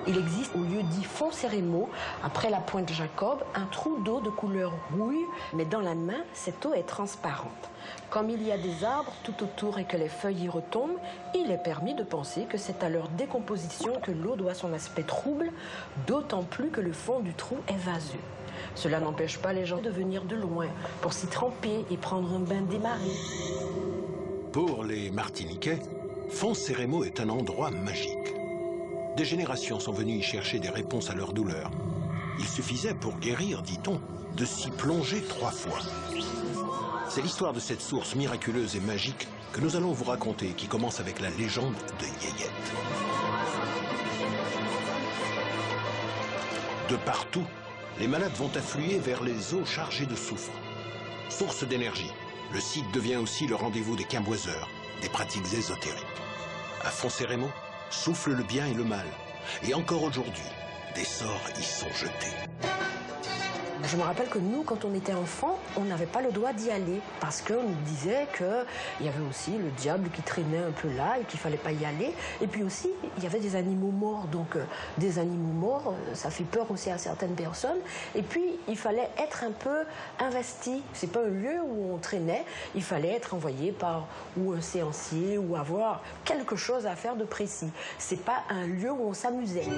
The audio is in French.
Il existe au lieu dit Foncérémaux, après la pointe Jacob, un trou d'eau de couleur rouille, mais dans la main, cette eau est transparente. Comme il y a des arbres tout autour et que les feuilles y retombent, il est permis de penser que c'est à leur décomposition que l'eau doit son aspect trouble, d'autant plus que le fond du trou est vaseux. Cela n'empêche pas les gens de venir de loin pour s'y tremper et prendre un bain des marées. Pour les Martiniquais, Foncérémaux est un endroit magique. Des générations sont venues y chercher des réponses à leurs douleurs. Il suffisait pour guérir, dit-on, de s'y plonger 3 fois. C'est l'histoire de cette source miraculeuse et magique que nous allons vous raconter, qui commence avec la légende de Yéyette. De partout, les malades vont affluer vers les eaux chargées de soufre. Source d'énergie, le site devient aussi le rendez-vous des quimboiseurs, des pratiques ésotériques. À Foncérémaux, souffle le bien et le mal. Et encore aujourd'hui, des sorts y sont jetés. Je me rappelle que nous, quand on était enfants, on n'avait pas le droit d'y aller parce qu'on nous disait qu'il y avait aussi le diable qui traînait un peu là et qu'il ne fallait pas y aller. Et puis aussi, il y avait des animaux morts. Donc, des animaux morts, ça fait peur aussi à certaines personnes. Et puis, il fallait être un peu investi. Ce n'est pas un lieu où on traînait. Il fallait être envoyé par ou un séancier ou avoir quelque chose à faire de précis. Ce n'est pas un lieu où on s'amusait.